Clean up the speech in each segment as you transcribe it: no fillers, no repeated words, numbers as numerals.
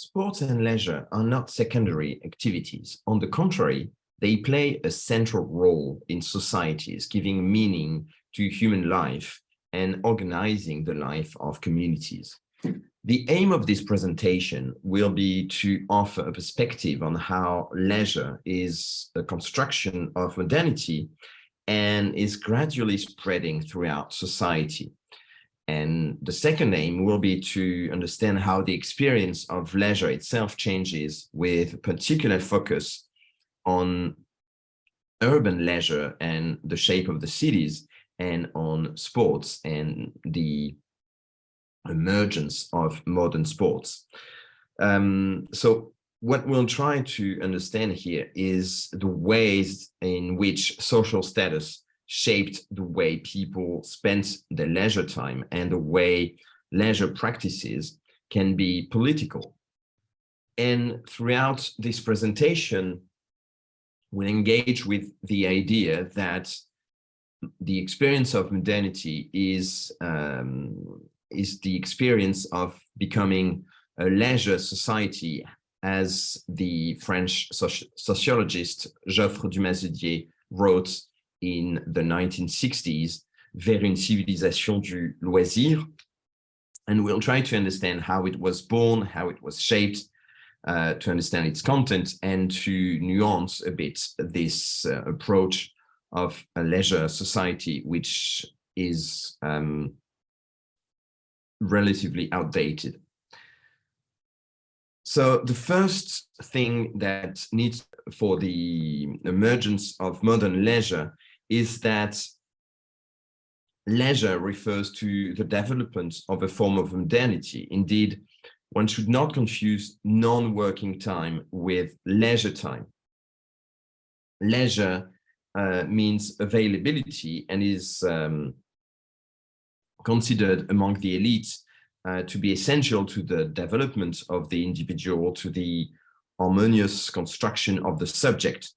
Sports and leisure are not secondary activities. On the contrary, they play a central role in societies, giving meaning to human life and organizing the life of communities. The aim of this presentation will be to offer a perspective on how leisure is a construction of modernity and is gradually spreading throughout society. And the second aim will be to understand how the experience of leisure itself changes, with a particular focus on urban leisure and the shape of the cities, and on sports and the emergence of modern sports. So what we'll try to understand here is the ways in which social status shaped the way people spent their leisure time and the way leisure practices can be political. And throughout this presentation, we'll engage with the idea that the experience of modernity is the experience of becoming a leisure society, as the French sociologist Geoffroy Dumas-Udier wrote in the 1960s, Vers une civilisation du loisir. And we'll try to understand how it was born, how it was shaped, to understand its content, and to nuance a bit this approach of a leisure society, which is relatively outdated. So the first thing that needs for the emergence of modern leisure is that leisure refers to the development of a form of modernity. Indeed, one should not confuse non-working time with leisure time. Leisure means availability and is considered among the elites to be essential to the development of the individual, to the harmonious construction of the subject.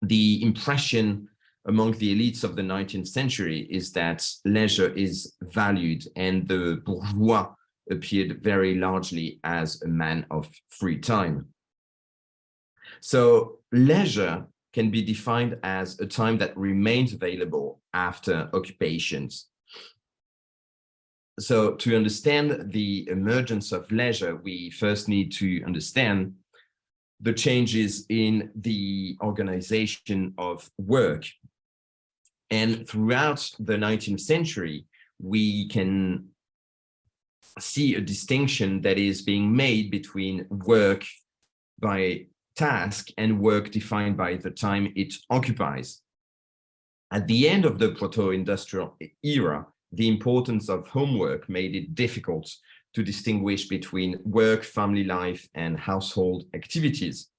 The impression among the elites of the 19th century is that leisure is valued, and the bourgeois appeared very largely as a man of free time. So leisure can be defined as a time that remains available after occupations. So to understand the emergence of leisure, we first need to understand the changes in the organization of work. And throughout the 19th century, we can see a distinction that is being made between work by task and work defined by the time it occupies. At the end of the proto-industrial era, the importance of homework made it difficult to distinguish between work, family life, and household activities.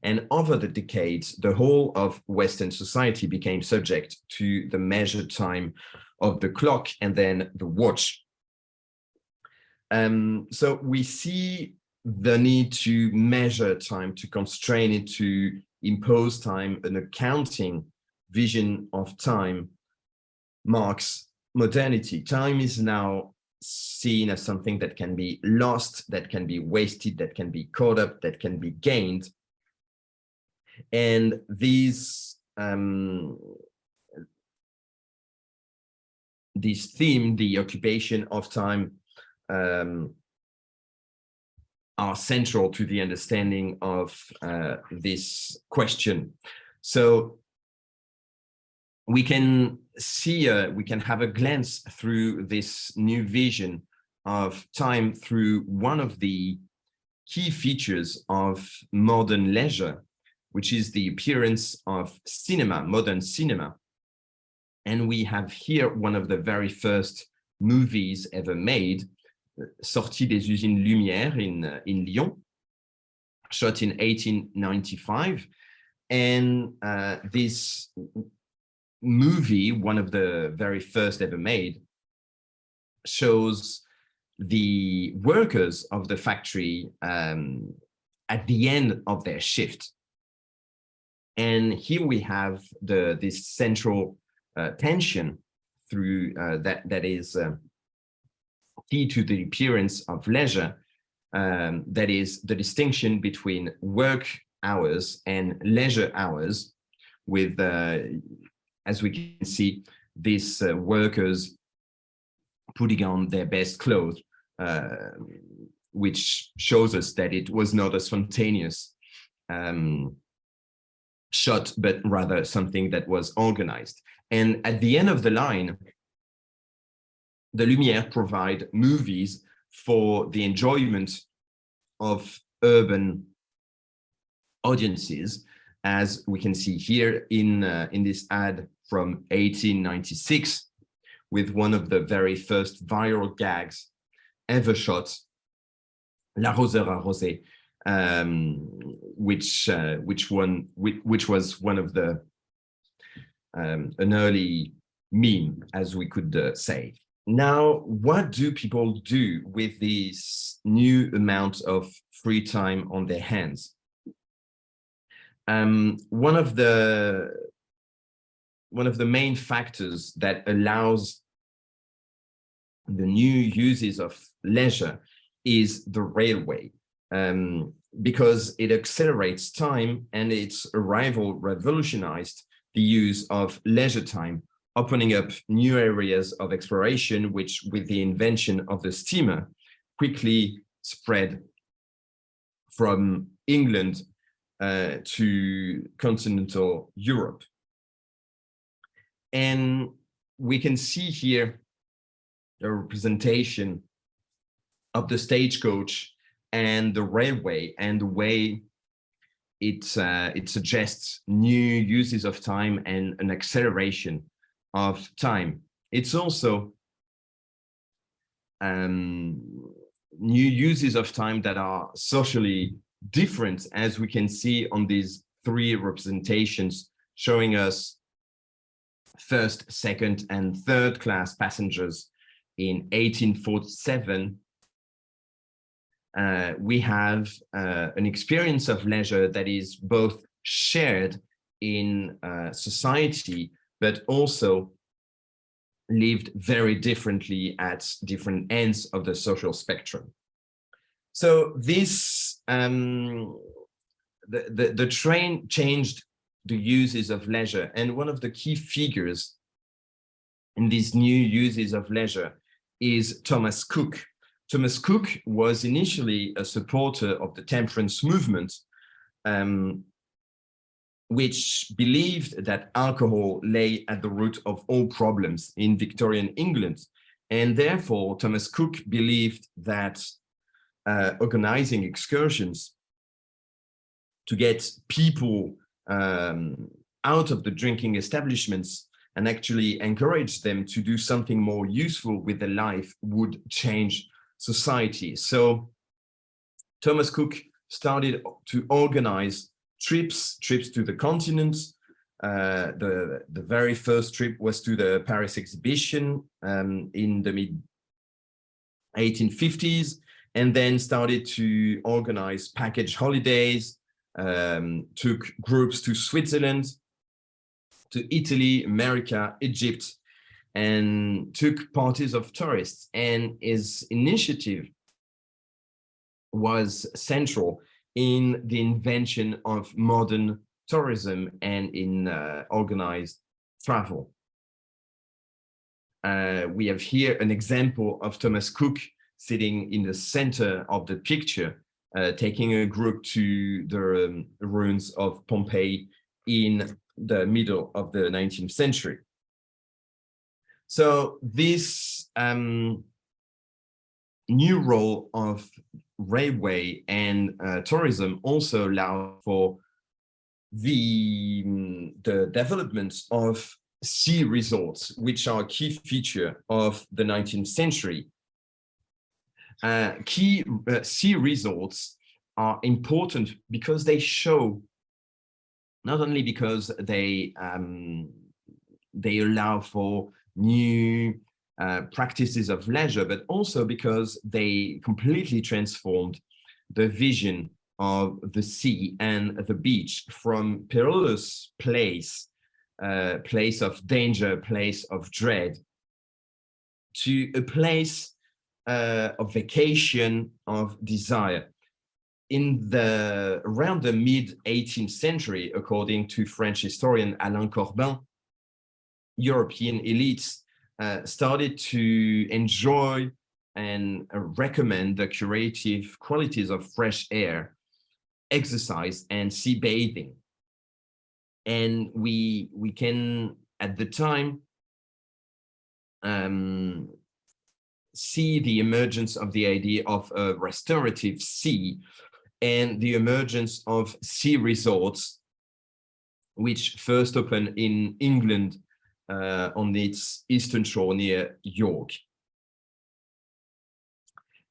And over the decades, the whole of Western society became subject to the measured time of the clock and then the watch. So we see the need to measure time, to constrain it, to impose time. An accounting vision of time marks modernity. Time is now seen as something that can be lost, that can be wasted, that can be caught up, that can be gained. And these this theme, the occupation of time, are central to the understanding of this question. So we can see, we can have a glance through this new vision of time through one of the key features of modern leisure, which is the appearance of cinema, modern cinema. And we have here one of the very first movies ever made, Sortie des Usines Lumière in Lyon, shot in 1895. And this movie, one of the very first ever made, shows the workers of the factory at the end of their shift. And here we have this central tension through that is key to the appearance of leisure, that is the distinction between work hours and leisure hours, with, as we can see, these workers putting on their best clothes, which shows us that it was not a spontaneous shot, but rather something that was organized. And at the end of the line, the Lumière provide movies for the enjoyment of urban audiences, as we can see here in this ad from 1896, with one of the very first viral gags ever shot, L'arroseur arrosé, which was one of the an early meme, as we could say. Now, what do people do with this new amount of free time on their hands? One of the main factors that allows the new uses of leisure is the railway, because it accelerates time, and its arrival revolutionized the use of leisure time, opening up new areas of exploration, which, with the invention of the steamer, quickly spread from England to continental Europe. And we can see here a representation of the stagecoach and the railway, and the way it suggests new uses of time and an acceleration of time. It's also new uses of time that are socially different, as we can see on these three representations, showing us first, second, and third class passengers. In 1847, we have an experience of leisure that is both shared in society, but also lived very differently at different ends of the social spectrum. So this, the train changed the uses of leisure, and one of the key figures in these new uses of leisure is Thomas Cook. Thomas Cook was initially a supporter of the temperance movement, which believed that alcohol lay at the root of all problems in Victorian England. And therefore, Thomas Cook believed that organizing excursions to get people out of the drinking establishments and actually encourage them to do something more useful with their life would change society. So Thomas Cook started to organize trips to the continent. The very first trip was to the Paris exhibition in the mid-1850s, and then started to organize package holidays, took groups to Switzerland, to Italy, America, Egypt, and took parties of tourists. And his initiative was central in the invention of modern tourism and in organized travel. We have here an example of Thomas Cook sitting in the center of the picture, taking a group to the ruins of Pompeii in the middle of the 19th century. So this new role of railway and tourism also allow for the development of sea resorts, which are a key feature of the 19th century. Sea resorts are important because they show, not only because they allow for new practices of leisure, but also because they completely transformed the vision of the sea and the beach from perilous place, place of danger, place of dread, to a place of vacation, of desire. Around the mid-18th century, according to French historian Alain Corbin, European elites started to enjoy and recommend the curative qualities of fresh air, exercise, and sea bathing. And we can, at the time, see the emergence of the idea of a restorative sea and the emergence of sea resorts, which first opened in England on its eastern shore near York.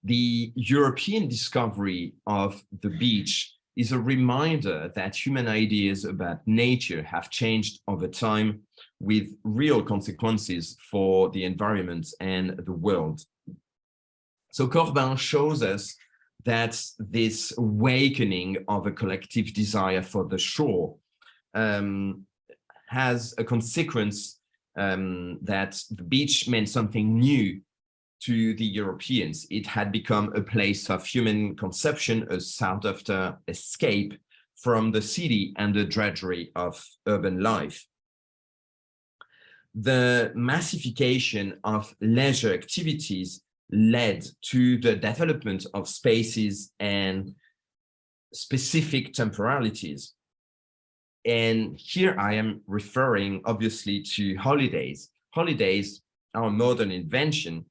The European discovery of the beach is a reminder that human ideas about nature have changed over time, with real consequences for the environment and the world. So Corbin shows us that this awakening of a collective desire for the shore has a consequence that the beach meant something new to the Europeans. It had become a place of human consumption, a sought-after escape from the city and the drudgery of urban life. The massification of leisure activities led to the development of spaces and specific temporalities. And here I am referring, obviously, to holidays. Holidays are a modern invention,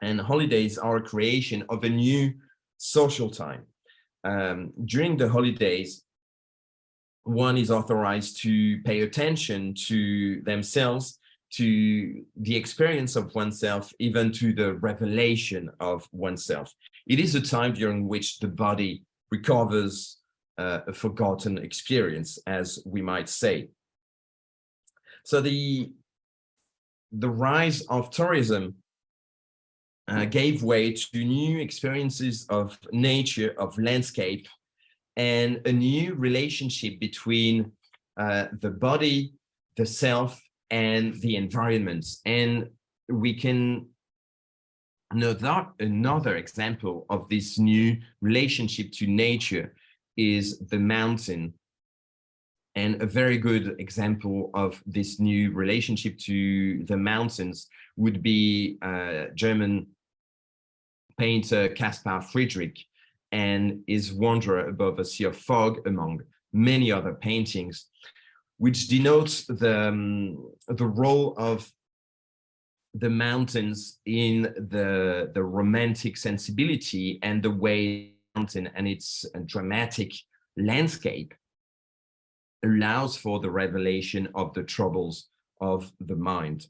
and holidays are a creation of a new social time. During the holidays, one is authorized to pay attention to themselves, to the experience of oneself, even to the revelation of oneself. It is a time during which the body recovers a forgotten experience, as we might say. So the rise of tourism gave way to new experiences of nature, of landscape, and a new relationship between the body, the self, and the environment. And we can note another example of this new relationship to nature is the mountain. And a very good example of this new relationship to the mountains would be German painter Caspar Friedrich and his Wanderer Above a Sea of Fog, among many other paintings, which denotes the role of the mountains in the romantic sensibility and the way the mountain and its dramatic landscape allows for the revelation of the troubles of the mind.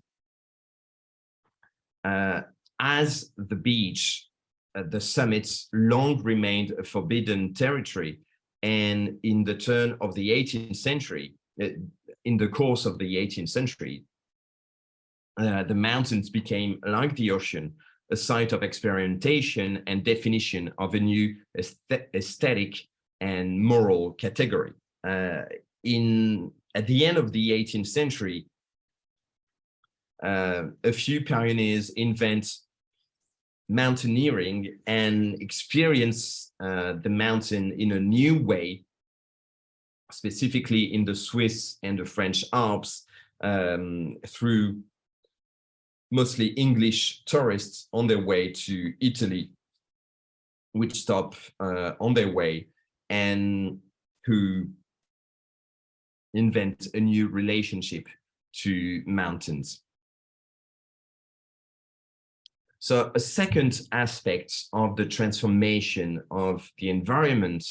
As the beach, the summits long remained a forbidden territory, and in the turn of the 18th century, in the course of the 18th century, the mountains became, like the ocean, a site of experimentation and definition of a new aesthetic and moral category. At the end of the 18th century, a few pioneers invent mountaineering and experience the mountain in a new way, specifically in the Swiss and the French Alps, through mostly English tourists on their way to Italy, which stop on their way and who invent a new relationship to mountains. So a second aspect of the transformation of the environment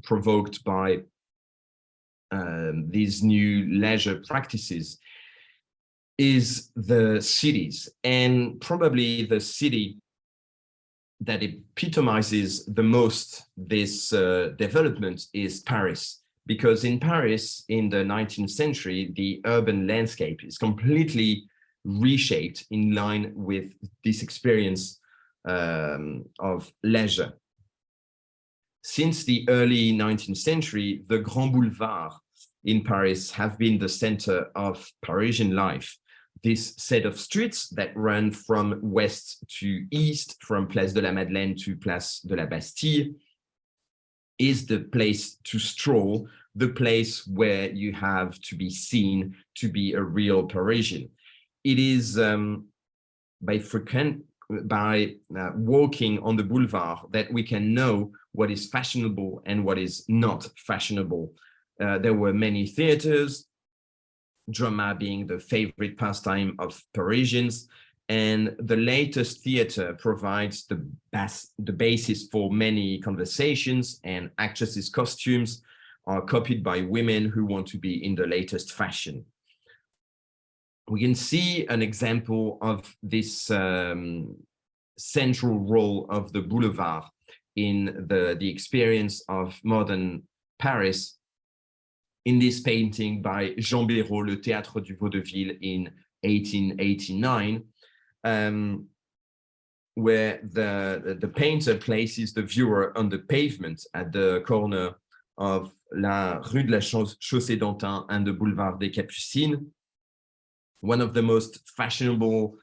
provoked by these new leisure practices is the cities, and probably the city that epitomizes the most this development is Paris, because in Paris in the 19th century, the urban landscape is completely reshaped in line with this experience of leisure. Since the early 19th century, the Grand Boulevard in Paris have been the center of Parisian life. this set of streets that run from west to east, from Place de la Madeleine to Place de la Bastille, is the place to stroll, the place where you have to be seen to be a real Parisian. It is by walking on the boulevard that we can know what is fashionable and what is not fashionable. There were many theaters, drama being the favorite pastime of Parisians, and the latest theater provides the basis for many conversations, and actresses' costumes are copied by women who want to be in the latest fashion. We can see an example of this central role of the boulevard in the experience of modern Paris in this painting by Jean Béraud, Le Théâtre du Vaudeville, in 1889, where the painter places the viewer on the pavement at the corner of la Rue de la Chaussée d'Antin and the Boulevard des Capucines, one of the most fashionable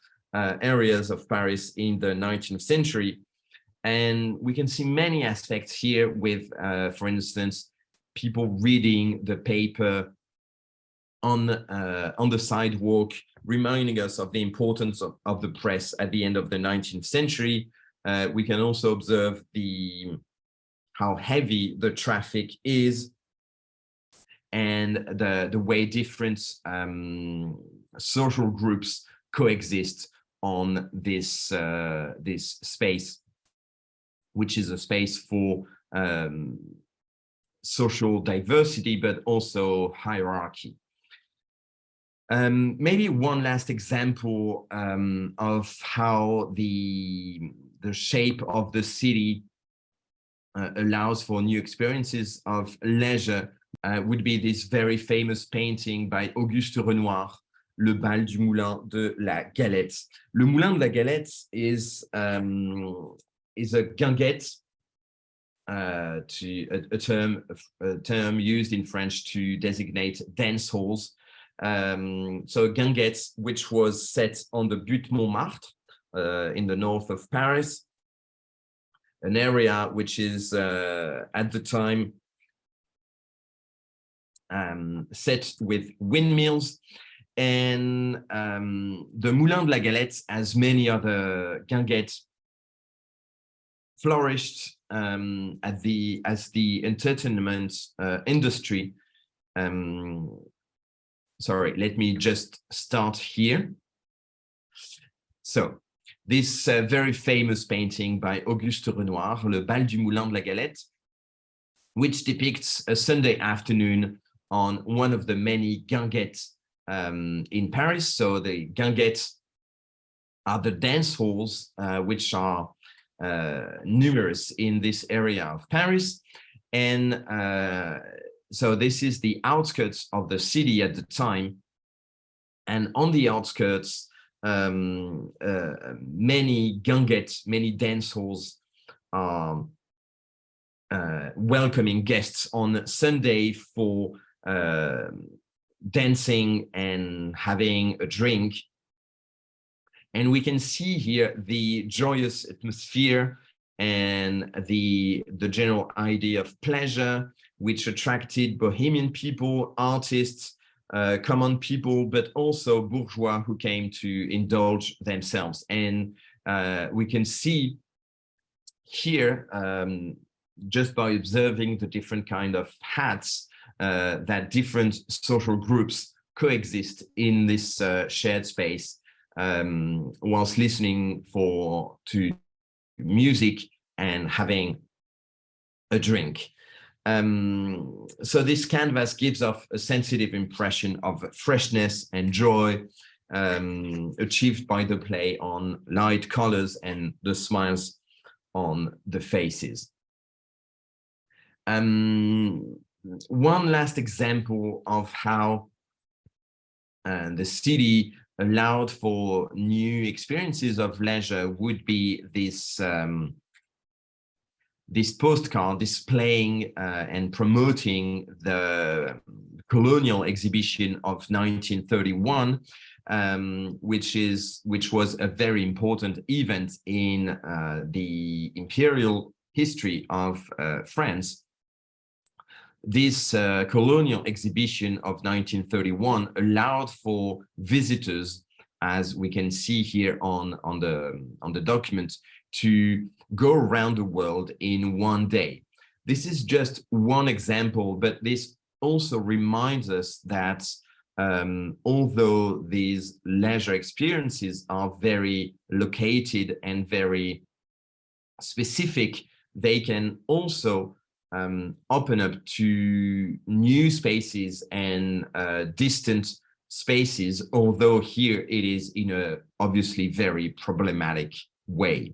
areas of Paris in the 19th century. And we can see many aspects here with, for instance, people reading the paper on the sidewalk, reminding us of the importance of the press at the end of the 19th century. We can also observe how heavy the traffic is and the way different social groups coexist on this space, which is a space for social diversity, but also hierarchy. Maybe one last example of how the shape of the city allows for new experiences of leisure would be this very famous painting by Auguste Renoir, Le Bal du Moulin de la Galette. Le Moulin de la Galette is a guinguette, a term used in French to designate dance halls. So a guinguette, which was set on the Butte Montmartre in the north of Paris, an area which is at the time set with windmills. And the Moulin de la Galette, as many other guinguettes, flourished as the entertainment industry. Sorry, let me just start here. So this very famous painting by Auguste Renoir, Le Bal du Moulin de la Galette, which depicts a Sunday afternoon on one of the many guinguettes in Paris. So the guinguettes are the dance halls, which are numerous in this area of Paris. And so this is the outskirts of the city at the time. And on the outskirts, many guinguettes, many dance halls are welcoming guests on Sunday for dancing and having a drink. And we can see here the joyous atmosphere and the general idea of pleasure, which attracted bohemian people, artists, common people, but also bourgeois who came to indulge themselves. And we can see here, just by observing the different kind of hats, that different social groups coexist in this shared space, whilst listening to music and having a drink. So this canvas gives off a sensitive impression of freshness and joy, achieved by the play on light colors and the smiles on the faces. One last example of how the city allowed for new experiences of leisure would be this this postcard displaying and promoting the colonial exhibition of 1931, which was a very important event in the imperial history of France. This colonial exhibition of 1931 allowed for visitors, as we can see here on the document, to go around the world in one day. This is just one example, but this also reminds us that although these leisure experiences are very located and very specific, they can also open up to new spaces and distant spaces, although here it is in a obviously very problematic way.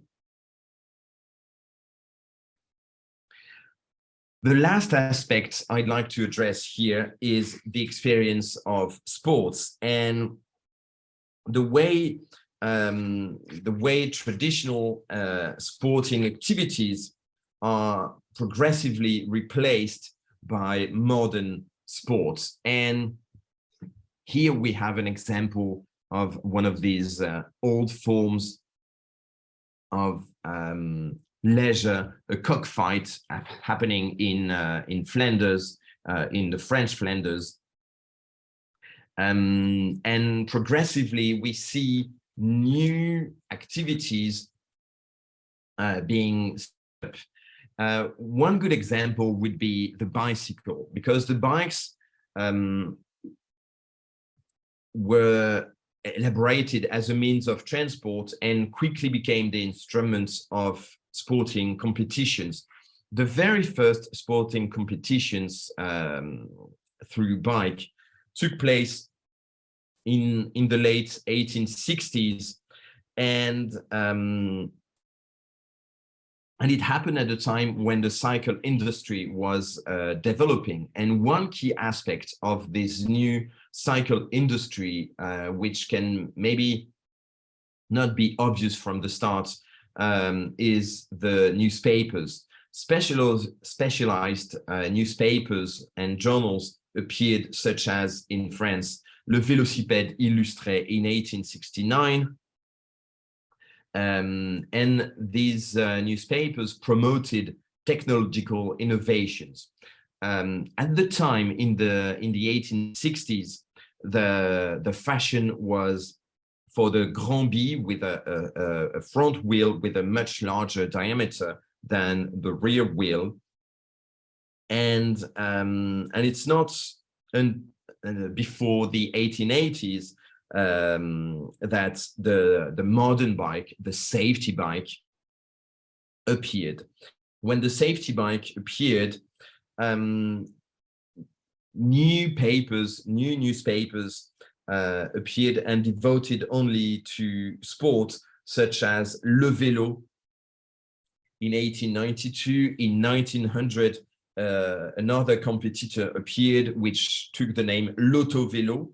The last aspect I'd like to address here is the experience of sports and the way traditional sporting activities are progressively replaced by modern sports. And here we have an example of one of these old forms of leisure, a cockfight happening in Flanders, in the French Flanders. And progressively we see new activities being set up. One good example would be the bicycle, because the bikes were elaborated as a means of transport and quickly became the instruments of sporting competitions. The very first sporting competitions through bike took place in the late 1860s, and it happened at a time when the cycle industry was developing. And one key aspect of this new cycle industry, which can maybe not be obvious from the start, is the newspapers. Specialized newspapers and journals appeared, such as in France, Le Vélocipède Illustré in 1869. And these newspapers promoted technological innovations. At the time, in the 1860s, the fashion was for the Grand B with a front wheel with a much larger diameter than the rear wheel, and it's not before the 1880s that the modern bike, the safety bike, appeared. When the safety bike appeared, new newspapers appeared and devoted only to sports, such as Le Vélo in 1892. In 1900, another competitor appeared, which took the name L'Auto Vélo,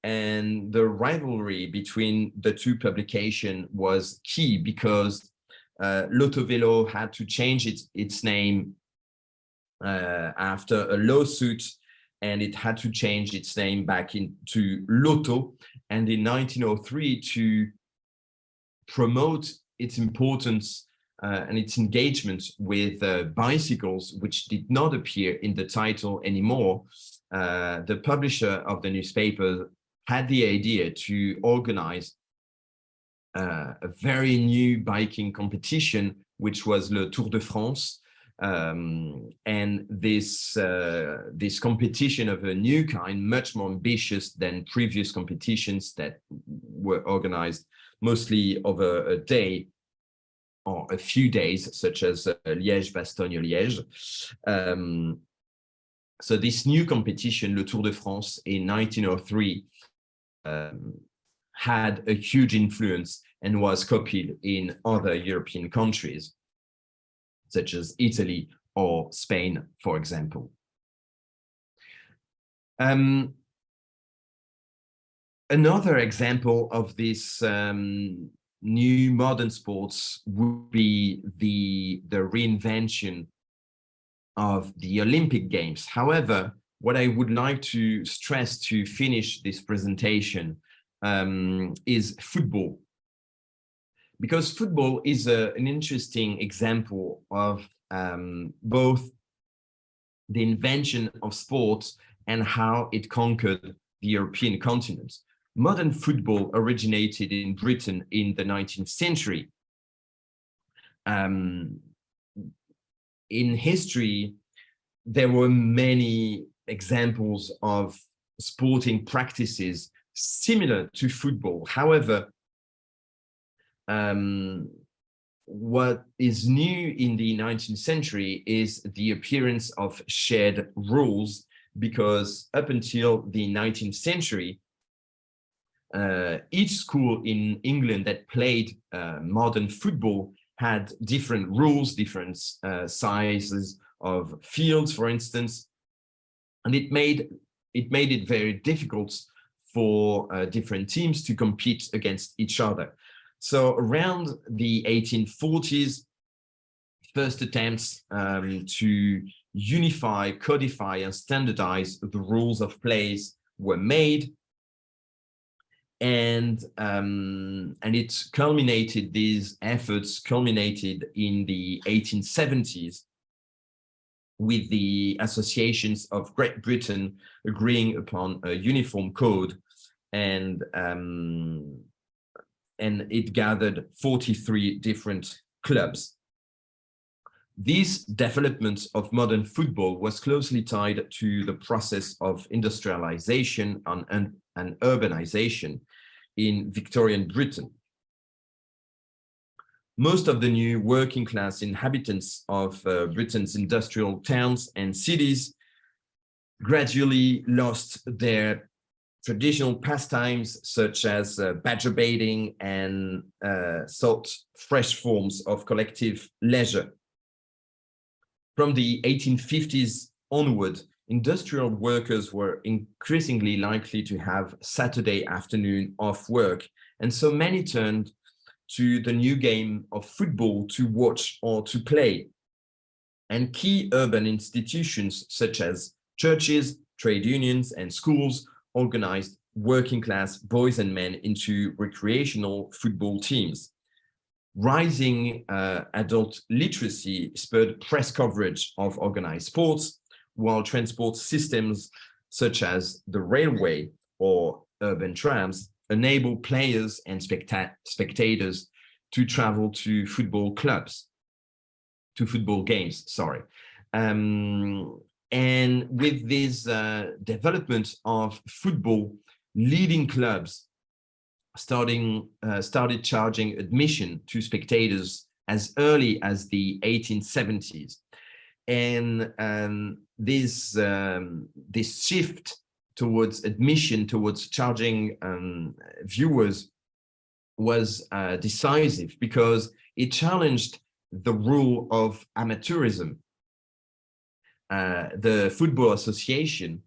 and the rivalry between the two publications was key, because L'Auto Vélo had to change its name after a lawsuit, and it had to change its name back into L'Auto. And in 1903, to promote its importance and its engagement with bicycles, which did not appear in the title anymore, the publisher of the newspaper had the idea to organize a very new biking competition, which was Le Tour de France. And this competition of a new kind, much more ambitious than previous competitions that were organized mostly over a day or a few days, such as Liège-Bastogne-Liège. So this new competition, Le Tour de France, in 1903, had a huge influence and was copied in other European countries, such as Italy or Spain, for example. Another example of this new modern sports would be the reinvention of the Olympic Games. However, what I would like to stress to finish this presentation is football. Because football is an interesting example of both the invention of sports and how it conquered the European continent. Modern football originated in Britain in the 19th century. In history, there were many examples of sporting practices similar to football. However, what is new in the 19th century is the appearance of shared rules, because up until the 19th century, each school in England that played modern football had different rules, different sizes of fields, for instance, and it made it very difficult for different teams to compete against each other. So around the 1840s, first attempts to unify, codify, and standardize the rules of plays were made. And these efforts culminated in the 1870s with the associations of Great Britain agreeing upon a uniform code, and it gathered 43 different clubs. This development of modern football was closely tied to the process of industrialization and urbanization in Victorian Britain. Most of the new working class inhabitants of Britain's industrial towns and cities gradually lost their traditional pastimes, such as badger baiting, and sought fresh forms of collective leisure. From the 1850s onward, industrial workers were increasingly likely to have Saturday afternoon off work, and so many turned to the new game of football to watch or to play. And key urban institutions such as churches, trade unions, and schools organized working class boys and men into recreational football teams. Rising adult literacy spurred press coverage of organized sports, while transport systems such as the railway or urban trams enable players and spectators to travel to football games, sorry. And with this development of football, leading clubs started charging admission to spectators as early as the 1870s. And this shift towards admission, towards charging viewers, was decisive, because it challenged the rule of amateurism. The Football Association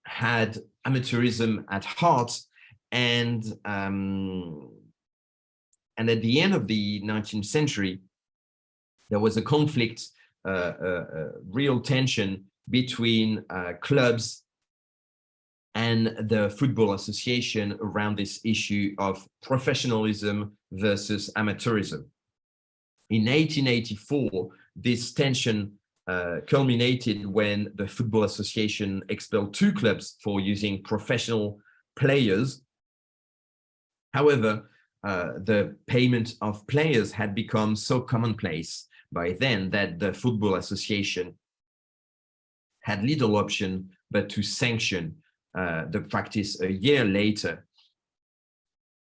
had amateurism at heart, and at the end of the 19th century, there was a conflict, real tension between clubs and the Football Association around this issue of professionalism versus amateurism. In 1884, this tension culminated when the Football Association expelled 2 clubs for using professional players. However, the payment of players had become so commonplace by then that the Football Association had little option but to sanction the practice a year later.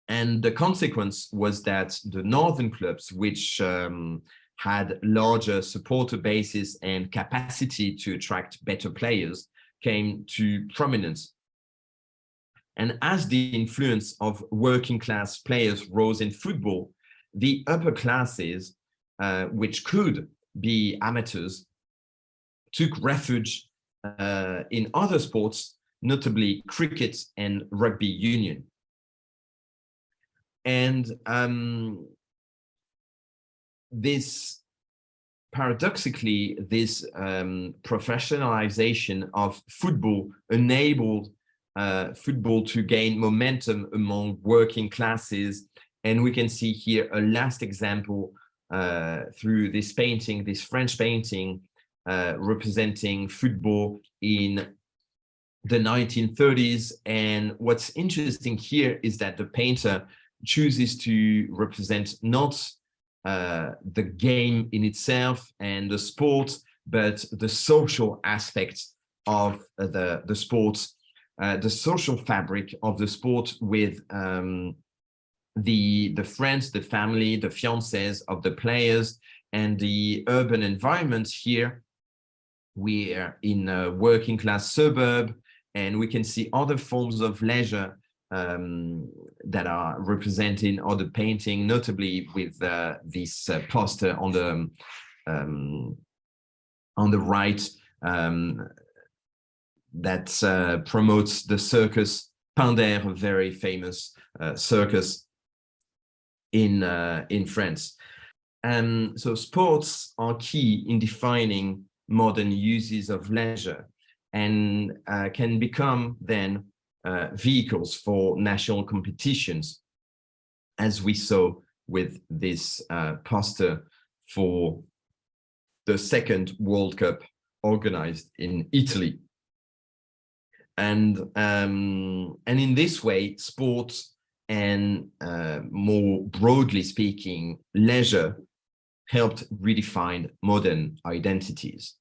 And the consequence was that the northern clubs, which had larger supporter bases and capacity to attract better players, came to prominence. And as the influence of working class players rose in football, the upper classes, which could be amateurs, took refuge in other sports, notably cricket and rugby union. And paradoxically, this professionalization of football enabled football to gain momentum among working classes. And we can see here a last example through this painting, this French painting representing football in the 1930s. And what's interesting here is that the painter chooses to represent not the game in itself and the sport, but the social aspect of the sport, the social fabric of the sport, with the friends, the family, the fiancés of the players, and the urban environment. Here we are in a working class suburb, and we can see other forms of leisure that are represented in other painting, notably with this poster on the right that promotes the circus Pinder, a very famous circus in France. So sports are key in defining modern uses of leisure, and can become then vehicles for national competitions, as we saw with this poster for the second World Cup organized in Italy. And in this way, sports and more broadly speaking, leisure helped redefine modern identities.